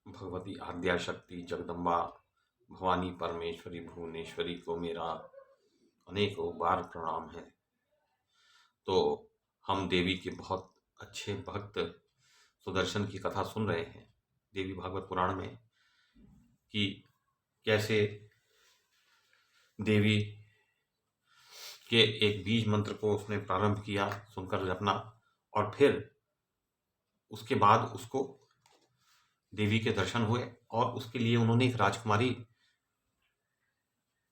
भगवती आद्याशक्ति जगदम्बा भवानी परमेश्वरी भुवनेश्वरी को मेरा अनेकों बार प्रणाम है। तो हम देवी के बहुत अच्छे भक्त सुदर्शन की कथा सुन रहे हैं देवी भागवत पुराण में कि कैसे देवी के एक बीज मंत्र को उसने प्रारंभ किया सुनकर जपना, और फिर उसके बाद उसको देवी के दर्शन हुए और उसके लिए उन्होंने एक राजकुमारी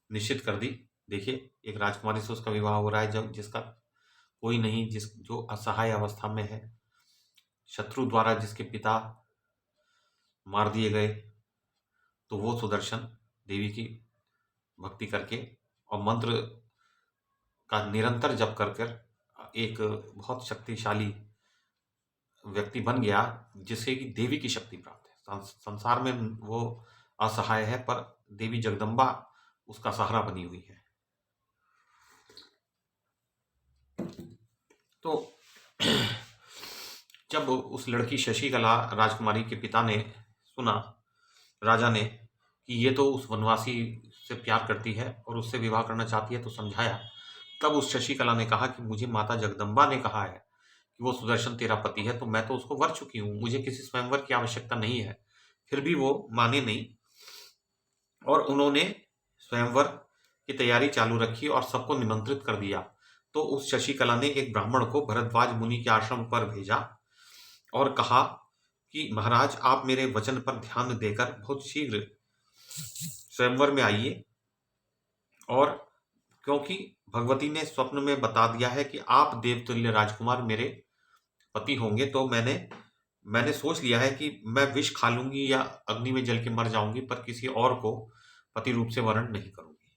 निश्चित कर दी। देखिए, एक राजकुमारी से उसका विवाह हो रहा है जब जिसका कोई नहीं, जो असहाय अवस्था में है, शत्रु द्वारा जिसके पिता मार दिए गए, तो वो सुदर्शन देवी की भक्ति करके और मंत्र का निरंतर जप कर कर एक बहुत शक्तिशाली व्यक्ति बन गया, जिसे कि देवी की शक्ति प्राप्त है। संसार में वो असहाय है, पर देवी जगदम्बा उसका सहारा बनी हुई है। तो जब उस लड़की शशिकला राजकुमारी के पिता ने सुना, राजा ने, कि ये तो उस वनवासी से प्यार करती है और उससे विवाह करना चाहती है, तो समझाया। तब उस शशिकला ने कहा कि मुझे माता जगदम्बा ने कहा है कि वो सुदर्शन तेरा पति है, तो मैं तो उसको वर चुकी हूँ, मुझे किसी स्वयंवर की आवश्यकता नहीं है। फिर भी वो माने नहीं और उन्होंने स्वयंवर की तैयारी चालू रखी और सबको निमंत्रित कर दिया। तो उस शशिकला ने एक ब्राह्मण को भरद्वाज मुनि के आश्रम पर भेजा और कहा कि महाराज, आप मेरे वचन पर ध्यान देकर बहुत शीघ्र स्वयंवर में आइए, और क्योंकि भगवती ने स्वप्न में बता दिया है कि आप देवतुल्य राजकुमार मेरे पति होंगे, तो मैंने सोच लिया है कि मैं विष खा लूंगी या अग्नि में जल के मर जाऊंगी, पर किसी और को पति रूप से वर्ण नहीं करूंगी।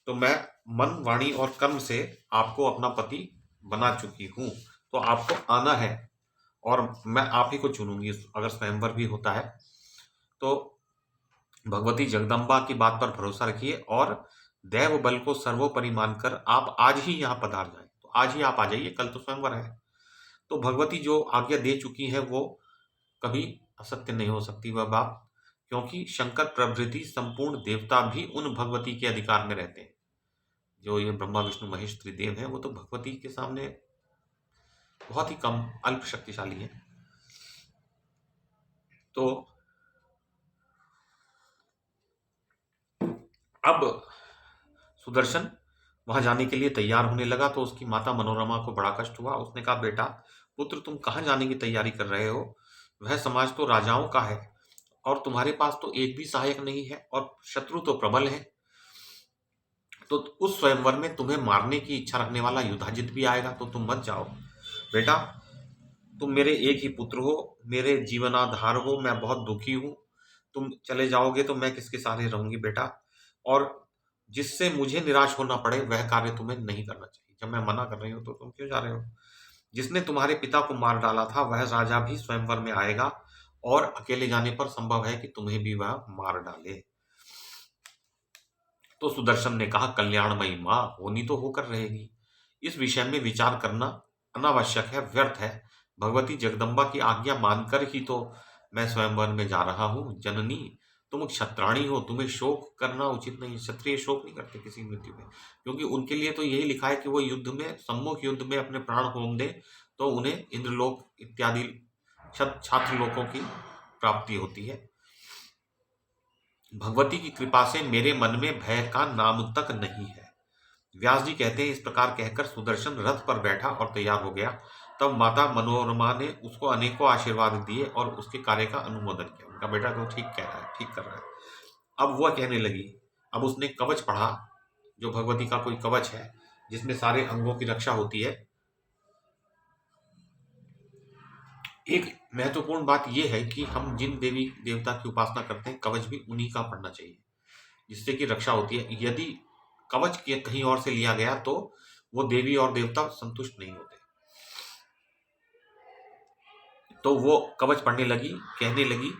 तो मैं मन, वाणी और कर्म से आपको अपना पति बना चुकी हूं, तो आपको आना है और मैं आप ही को चुनूंगी अगर स्वयंवर भी होता है। तो भगवती जगदम्बा की बात पर भरोसा रखिए और दैव बल को सर्वोपरि मानकर आप आज ही यहाँ पधार जाएं। तो आज ही आप आ जाइए, कल तो स्वयंवर है। तो भगवती जो आज्ञा दे चुकी है वो कभी असत्य नहीं हो सकती वह बात, क्योंकि शंकर प्रभृति संपूर्ण देवता भी उन भगवती के अधिकार में रहते हैं। जो ये ब्रह्मा विष्णु महेश त्रिदेव हैं, वो तो भगवती के सामने बहुत ही कम अल्प शक्तिशाली हैं। तो अब सुदर्शन वहां जाने के लिए तैयार होने लगा, तो उसकी माता मनोरमा को बड़ा कष्ट हुआ। उसने कहा, बेटा पुत्र, तुम कहाँ जाने की तैयारी कर रहे हो? वह समाज तो राजाओं का है और तुम्हारे पास तो एक भी सहायक नहीं है और शत्रु तो प्रबल है। तो उस स्वयंवर में तुम्हें मारने की इच्छा रखने वाला युधाजित भी आएगा, तो तुम मत जाओ। बेटा, तुम मेरे एक ही पुत्र हो, मेरे जीवनाधार हो, मैं बहुत दुखी हूं। तुम चले जाओगे तो मैं किसके सहारे रहूंगी बेटा? और जिससे मुझे निराश होना पड़े वह कार्य तुम्हें नहीं करना चाहिए। जब मैं मना कर रही हूं तो तुम क्यों जा रहे हो? जिसने तुम्हारे पिता को मार डाला था वह राजा भी स्वयंवर में आएगा, और अकेले जाने पर संभव है कि तुम्हें भी वह मार डाले। तो सुदर्शन ने कहा, कल्याणमयी मां होनी तो होकर रहेगी, इस विषय में विचार करना अनावश्यक है, व्यर्थ है। भगवती जगदम्बा की आज्ञा मानकर ही तो मैं स्वयंवर में जा रहा हूं। जननी, तुम क्षत्राणी हो, तुम्हें शोक करना उचित नहीं। क्षत्रिय शोक नहीं करते किसी मृत्यु में, क्योंकि उनके लिए तो यही लिखा है कि वो युद्ध में, सम्मुख युद्ध में अपने प्राण होम दे, तो उन्हें इंद्रलोक इत्यादि छात्र लोकों की प्राप्ति होती है। भगवती की कृपा से मेरे मन में भय का नाम तक नहीं है। व्यास जी कहते हैं, इस प्रकार कहकर सुदर्शन रथ पर बैठा और तैयार हो गया। तब माता मनोरमा ने उसको अनेकों आशीर्वाद दिए और उसके कार्य का अनुमोदन किया। उनका बेटा तो ठीक कह रहा है, ठीक कर रहा है। अब वह कहने लगी, अब उसने कवच पढ़ा, जो भगवती का कोई कवच है जिसमें सारे अंगों की रक्षा होती है। एक महत्वपूर्ण बात यह है कि हम जिन देवी देवता की उपासना करते हैं, कवच भी उन्हीं का पढ़ना चाहिए, जिससे कि रक्षा होती है। यदि कवच कहीं और से लिया गया तो वो देवी और देवता संतुष्ट नहीं होते। तो वो कवच पढ़ने लगी, कहने लगी,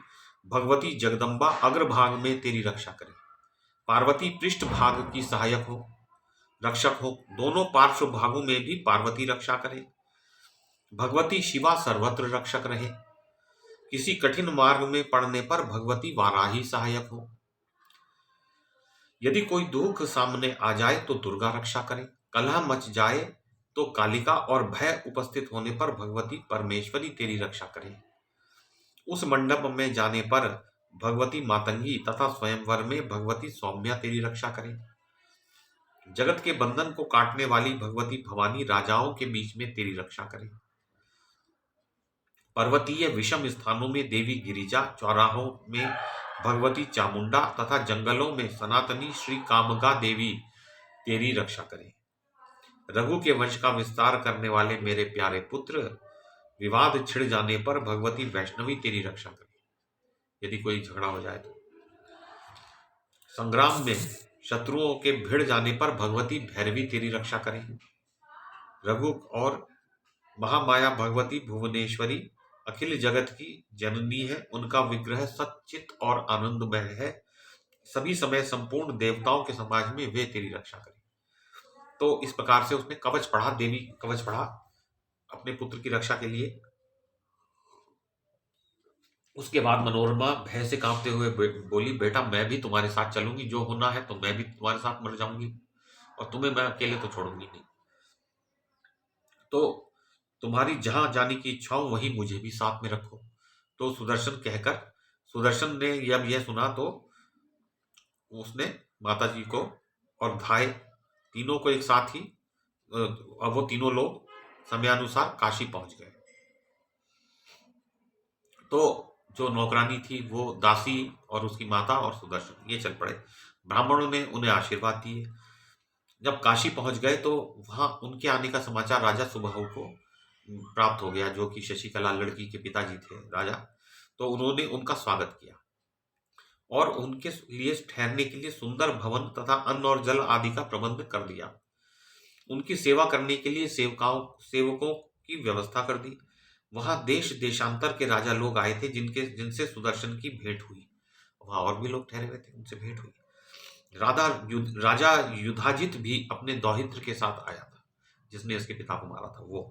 भगवती जगदम्बा अग्रभाग में तेरी रक्षा करे, पार्वती पृष्ठ भाग की सहायक हो, रक्षक हो, दोनों पार्श्व भागों में भी पार्वती रक्षा करे। भगवती शिवा सर्वत्र रक्षक रहे, किसी कठिन मार्ग में पड़ने पर भगवती वाराही सहायक हो। यदि कोई दुख सामने आ जाए तो दुर्गा रक्षा करे, कलह मच जाए तो कालिका और भय उपस्थित होने पर भगवती परमेश्वरी तेरी रक्षा करे। उस मंडप में जाने पर भगवती मातंगी तथा स्वयंवर में भगवती सौम्या तेरी रक्षा करे। जगत के बंधन को काटने वाली भगवती भवानी राजाओं के बीच में तेरी रक्षा करे। पर्वतीय विषम स्थानों में देवी गिरिजा, चौराहों में भगवती चामुंडा तथा जंगलों में सनातनी श्री कामगा देवी तेरी रक्षा करे। रघु के वंश का विस्तार करने वाले मेरे प्यारे पुत्र, विवाद छिड़ जाने पर भगवती वैष्णवी तेरी रक्षा करे। यदि कोई झगड़ा हो जाए तो संग्राम में शत्रुओं के भिड़ जाने पर भगवती भैरवी तेरी रक्षा करें। रघु और महामाया भगवती भुवनेश्वरी अखिल जगत की जननी है, उनका विग्रह सच्चित और आनंदमय है। सभी समय संपूर्ण देवताओं के समाज में वे तेरी रक्षा करें। तो इस प्रकार से उसने कवच पढ़ा, देवी कवच पढ़ा अपने पुत्र की रक्षा के लिए। उसके बाद मनोरमा भय से कांपते हुए बोली, बेटा मैं भी तुम्हारे साथ चलूंगी, जो होना है तो मैं भी तुम्हारे साथ मर जाऊंगी और तुम्हें मैं अकेले तो छोड़ूंगी नहीं। तो तुम्हारी जहां जाने की इच्छा हो वहीं मुझे भी साथ में रखो। तो सुदर्शन ने जब यह सुना तो उसने माता जी को और भाई तीनों को एक साथ ही अब वो तीनों लोग समयानुसार काशी पहुंच गए। तो जो नौकरानी थी वो दासी और उसकी माता और सुदर्शन ये चल पड़े। ब्राह्मणों ने उन्हें आशीर्वाद दिए। जब काशी पहुंच गए तो वहां उनके आने का समाचार राजा सुबाहु को प्राप्त हो गया, जो कि शशिकला लड़की के पिताजी थे राजा। तो उन्होंने उनका स्वागत किया और उनके लिए ठहरने के लिए सुंदर भवन तथा अन्न और जल आदि का प्रबंध कर दिया। उनकी सेवा करने के लिए सेवकों की व्यवस्था कर दी। वहां देश देशांतर के राजा लोग आए थे जिनसे सुदर्शन की भेंट हुई। वहां और भी लोग ठहरे हुए थे, उनसे भेंट हुई। राजा युधाजित भी अपने दौहित्र के साथ आया था, जिसने इसके पिता को मारा था। वो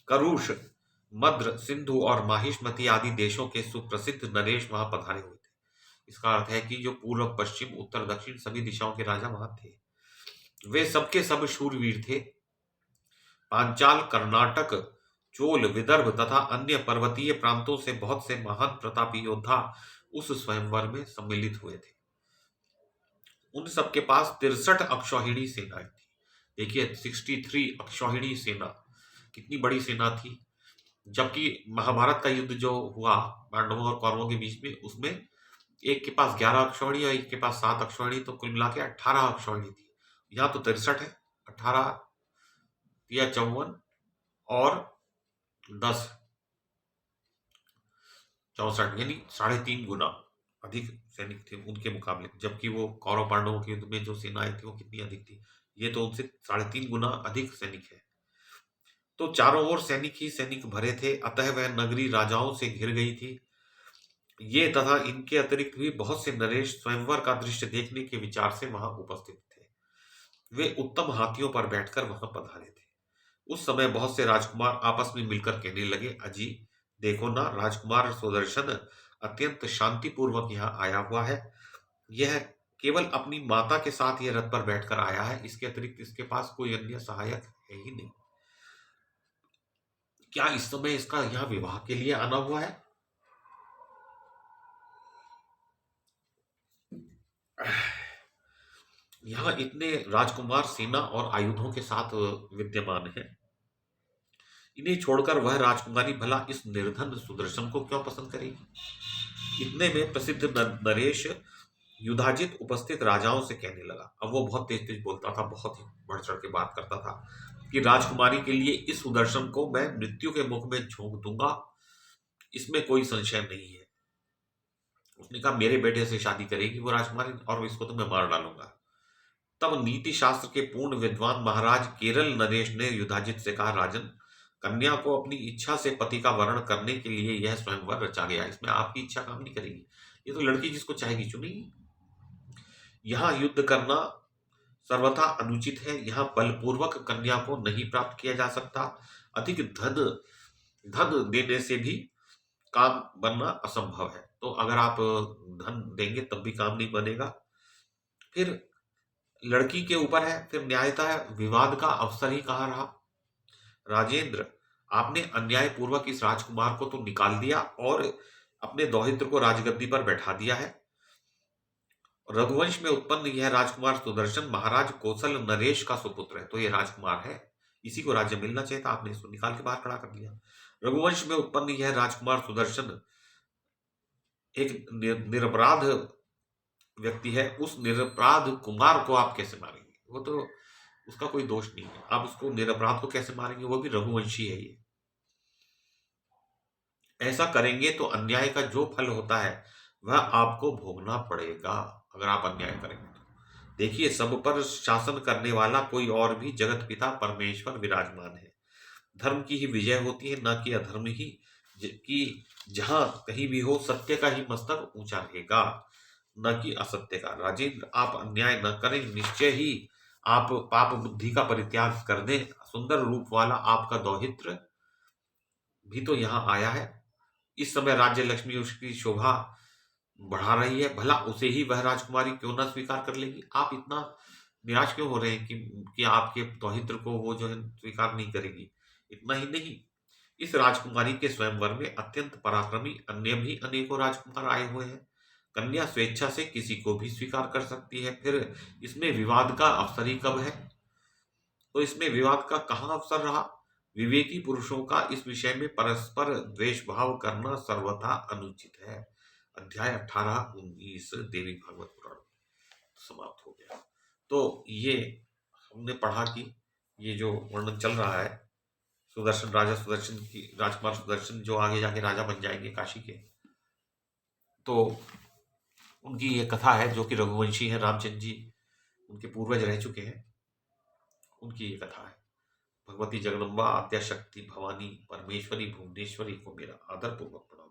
करुष, मद्र, सिंधु और माहिष्मती आदि देशों के सुप्रसिद्ध नरेश वहां पधारे हुए थे। इसका अर्थ है कि जो पूर्व, पश्चिम, उत्तर, दक्षिण सभी दिशाओं के राजा वहां थे। वे सबके सब शूरवीर थे। पांचाल, कर्नाटक, चोल, विदर्भ तथा अन्य पर्वतीय प्रांतों से बहुत से महान प्रतापी योद्धा उस स्वयंवर में सम्मिलित हुए थे। उन सबके पास 63 अक्षौहिणी सेनाएं थी। देखिए 63 अक्षौहिणी सेना, कितनी बड़ी सेना थी। जबकि महाभारत का युद्ध जो हुआ पांडवों और कौरवों के बीच में, उसमें एक के पास 11 अक्षौहिणी और एक के पास 7 अक्षौहिणी, तो कुल मिला के 18 अक्षौहिणी थी। यहाँ तो 63 है। 18 या 54 और 10 64, यानी 3.5 गुना अधिक सैनिक थे उनके मुकाबले। जबकि वो कौरव पांडवों के युद्ध में जो सेनाएं थी वो कितनी अधिक थी, ये तो उनसे 3.5 गुना अधिक सैनिक है। तो चारों ओर सैनिक ही सैनिक भरे थे, अतः वह नगरी राजाओं से घिर गई थी। ये तथा इनके अतिरिक्त भी बहुत से नरेश स्वयंवर का दृश्य देखने के विचार से वहां उपस्थित थे। वे उत्तम हाथियों पर बैठकर वहां पधारे थे। उस समय बहुत से राजकुमार आपस में मिलकर कहने लगे, अजी देखो ना, राजकुमार सुदर्शन अत्यंत शांतिपूर्वक यहाँ आया हुआ है। यह केवल अपनी माता के साथ यह रथ पर बैठकर आया है, इसके अतिरिक्त इसके पास कोई अन्य सहायक है ही नहीं। क्या इस समय इसका यहाँ विवाह के लिए आना हुआ है? यहाँ इतने राजकुमार सेना और आयुधों के साथ विद्यमान हैं। इन्हें छोड़कर वह राजकुमारी भला इस निर्धन सुदर्शन को क्यों पसंद करेगी? इतने में प्रसिद्ध नरेश युधाजित उपस्थित राजाओं से कहने लगा। अब वो बहुत तेज तेज बोलता था, बहुत ही बढ़ चढ़ के बात करता था कि राजकुमारी के लिए इस सुदर्शन को मैं मृत्यु के मुख में झोंक दूंगा, इसमें कोई संशय नहीं है। उसने कहा मेरे बेटे से शादी करेगी वो राजकुमारी और इसको तो मैं मार डालूंगा। तब नीति शास्त्र के पूर्ण विद्वान महाराज केरल नरेश ने युधाजित से कहा, राजन, कन्या को अपनी इच्छा से पति का वर्ण करने के लिए यह स्वयंवर रचा गया, इसमें आपकी इच्छा काम नहीं करेगी। ये तो लड़की जिसको चाहेगी चुनेगी। यहाँ युद्ध करना सर्वथा अनुचित है। यहाँ बलपूर्वक कन्या को नहीं प्राप्त किया जा सकता। अधिक धन देने से भी काम बनना असंभव है। तो अगर आप धन देंगे तब भी काम नहीं बनेगा। फिर लड़की के ऊपर है, फिर न्यायतः विवाद का अवसर ही कहाँ रहा। राजेंद्र, आपने अन्यायपूर्वक इस राजकुमार को तो निकाल दिया और अपने दौहित्र को राजगद्दी पर बैठा दिया है। रघुवंश में उत्पन्न यह राजकुमार सुदर्शन महाराज कौशल नरेश का सुपुत्र है। तो ये राजकुमार है, इसी को राज्य मिलना चाहिए था, आपने इसको निकाल के बाहर खड़ा कर दिया। रघुवंश में उत्पन्न यह राजकुमार सुदर्शन एक निरपराध व्यक्ति है, उस निरपराध कुमार को आप कैसे मारेंगे? वो तो उसका कोई दोष नहीं है, आप उसको निरपराध को कैसे मारेंगे? वो भी रघुवंशी है ये। ऐसा करेंगे तो अन्याय का जो फल होता है वह आपको भोगना पड़ेगा, अगर आप अन्याय करेंगे तो। देखिए, सब पर शासन करने वाला कोई और भी जगत पिता परमेश्वर विराजमान है। धर्म की ही विजय होती है, न कि अधर्म ही। कि जहां कहीं भी हो सत्य का ही मस्तक ऊंचा रहेगा, न कि असत्य का। राजेंद्र, आप अन्याय न करें, निश्चय ही आप पाप बुद्धि का परित्याग कर दें। सुंदर रूप वाला आपका दौहित्र भी तो यहाँ आया है। इस समय राज्य लक्ष्मी उसकी शोभा बढ़ा रही है, भला उसे ही वह राजकुमारी क्यों न स्वीकार कर लेगी? आप इतना निराश क्यों हो रहे हैं कि आपके दौहित्र को वो जो है स्वीकार नहीं करेगी? इतना ही नहीं, इस राजकुमारी के स्वयंवर में अत्यंत पराक्रमी अन्य भी अनेकों राजकुमार आए हुए हैं। कन्या स्वेच्छा से किसी को भी स्वीकार कर सकती है, फिर इसमें विवाद का अवसर ही कब है? तो इसमें विवाद का कहाँ अवसर रहा? विवेकी पुरुषों का इस विषय में परस्पर द्वेष भाव करना सर्वथा अनुचित है। अध्याय 18-19 देवी भागवत पुराण समाप्त हो गया। तो ये हमने पढ़ा कि ये जो वर्णन चल रहा है सुदर्शन, राजा सुदर्शन की, राजकुमार सुदर्शन जो आगे जाके राजा बन जाएंगे काशी के, तो उनकी ये कथा है जो कि रघुवंशी है, रामचंद्र जी उनके पूर्वज रह चुके हैं, उनकी ये कथा है। भगवती जगदम्बा आद्या शक्ति भवानी परमेश्वरी भुवनेश्वरी को मेरा आदर पूर्वक प्रणाम।